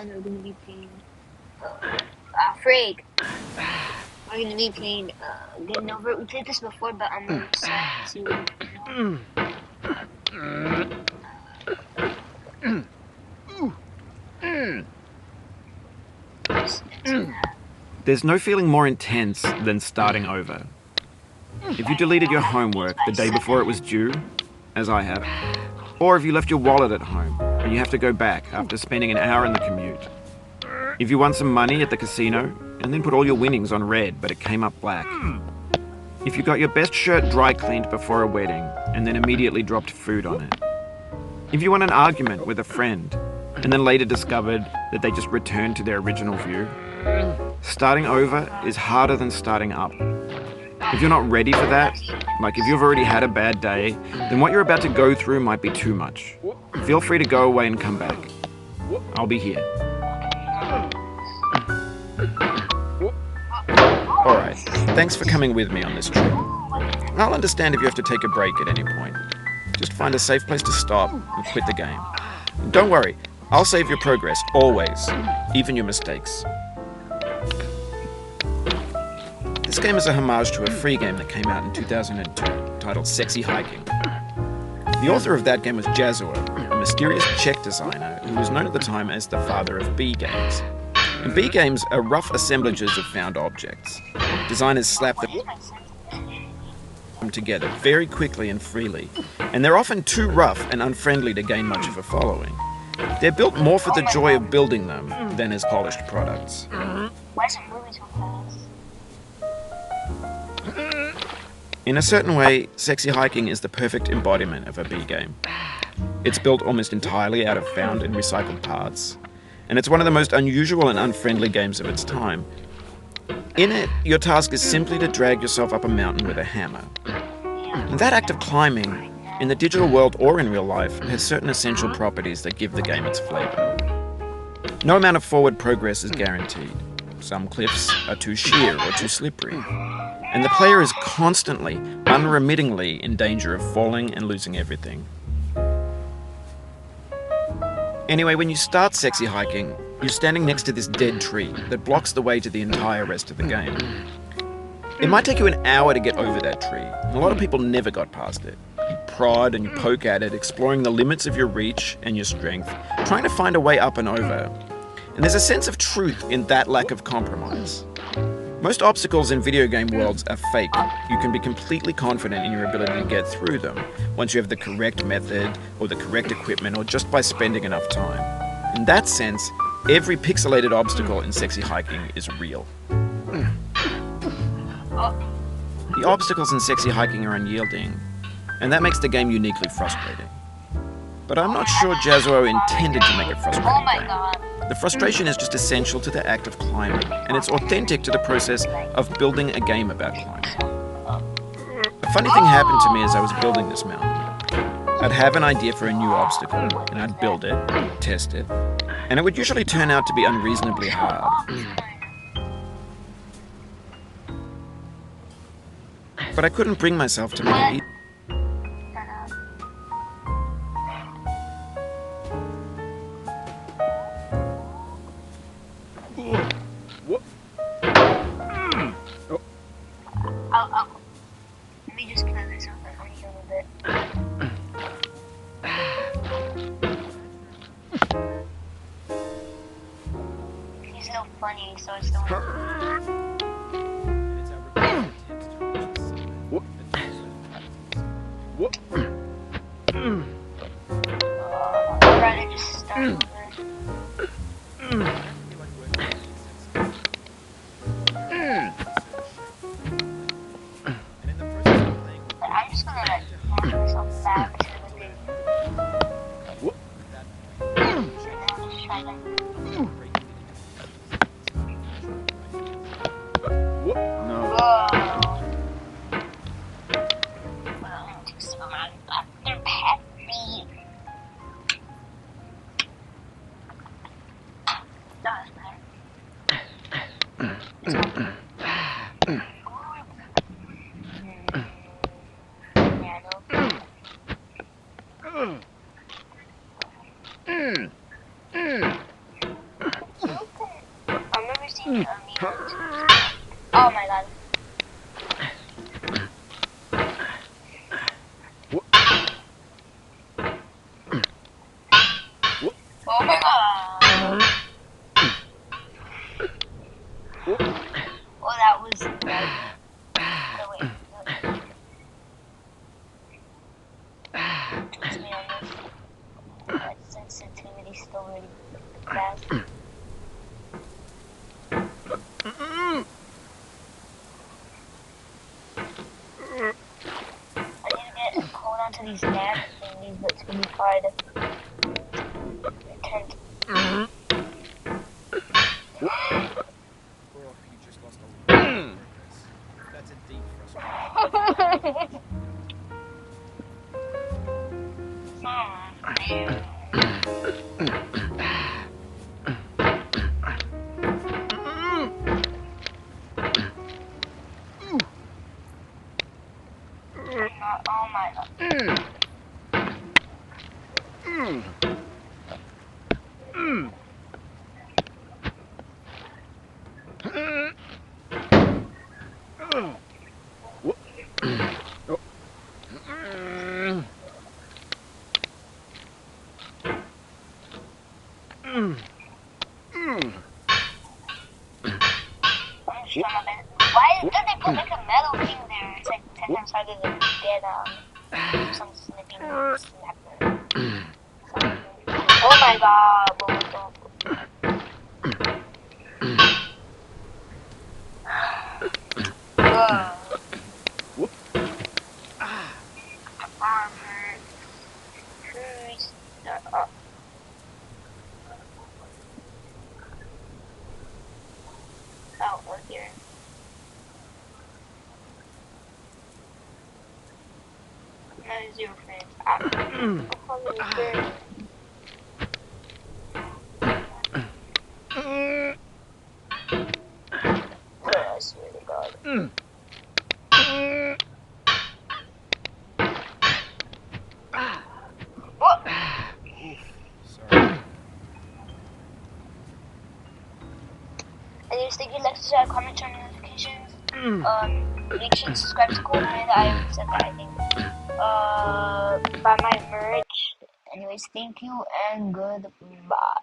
1, we're gonna be playing. Freak. We're gonna be playing. Getting over. We played this before, but I'm really excited to see what There's no feeling more intense than starting over. If you deleted your homework the day before it was due, as I have, or if you left your wallet at home and you have to go back after spending an hour in the commute. If you won some money at the casino and then put all your winnings on red but it came up black. If you got your best shirt dry cleaned before a wedding and then immediately dropped food on it. If you won an argument with a friend and then later discovered that they just returned to their original view. Starting over is harder than starting up. If you're not ready for that, like if you've already had a bad day, then what you're about to go through might be too much. Feel free to go away and come back. I'll be here. Alright, thanks for coming with me on this trip. I'll understand if you have to take a break at any point. Just find a safe place to stop and quit the game. Don't worry, I'll save your progress, always, even your mistakes. This game is a homage to a free game that came out in 2002, titled Sexy Hiking. The author of that game was Jazzuo, a mysterious Czech designer who was known at the time as the father of B games. And B games are rough assemblages of found objects. Designers slap them together very quickly and freely, and they're often too rough and unfriendly to gain much of a following. They're built more for the joy of building them than as polished products. Why is it moving so fast? In a certain way, Sexy Hiking is the perfect embodiment of a B game. It's built almost entirely out of found and recycled parts, and it's one of the most unusual and unfriendly games of its time. In it, your task is simply to drag yourself up a mountain with a hammer. And that act of climbing, in the digital world or in real life, has certain essential properties that give the game its flavor. No amount of forward progress is guaranteed. Some cliffs are too sheer or too slippery. And the player is constantly, unremittingly in danger of falling and losing everything. Anyway, when you start Sexy Hiking, you're standing next to this dead tree that blocks the way to the entire rest of the game. It might take you an hour to get over that tree, and a lot of people never got past it. You prod and you poke at it, exploring the limits of your reach and your strength, trying to find a way up and over. And there's a sense of truth in that lack of compromise. Most obstacles in video game worlds are fake. You can be completely confident in your ability to get through them once you have the correct method or the correct equipment or just by spending enough time. In that sense, every pixelated obstacle in Sexy Hiking is real. The obstacles in Sexy Hiking are unyielding, and that makes the game uniquely frustrating. But I'm not sure Jazzuo intended to make a frustrating Oh my game. god. The frustration is just essential to the act of climbing, and it's authentic to the process of building a game about climbing. A funny thing happened to me as I was building this mountain. I'd have an idea for a new obstacle, and I'd build it, test it, and it would usually turn out to be unreasonably hard. But I couldn't bring myself to make it easy. Let me just play this up for you a little bit. He's so funny, so it's so I'd rather just start over. I'm just gonna like hand myself back to the thing. And then just try like No. well, to someone after Peppy. Doesn't matter. see oh my god. Oh my god. Oh, that was bad. No, wait. Twist me on this. That sensitivity still really fast. I need to hold on to these nap thingies, but it's gonna be hard. Oh, you just lost a lot of progress. That's a deep frustration. Oh my god. Why did they put like a metal thing there? It's like 10 times harder than dead some snipping snapper. Oh my god. Arm hurt. Oh, we're here. No, 0 frames. I swear to God. What? Sorry. And you stick your like, subscribe, comment, turn notifications. Make sure to subscribe to Cold Man. I already said that, I think. Buy my merch. Anyways, thank you and goodbye.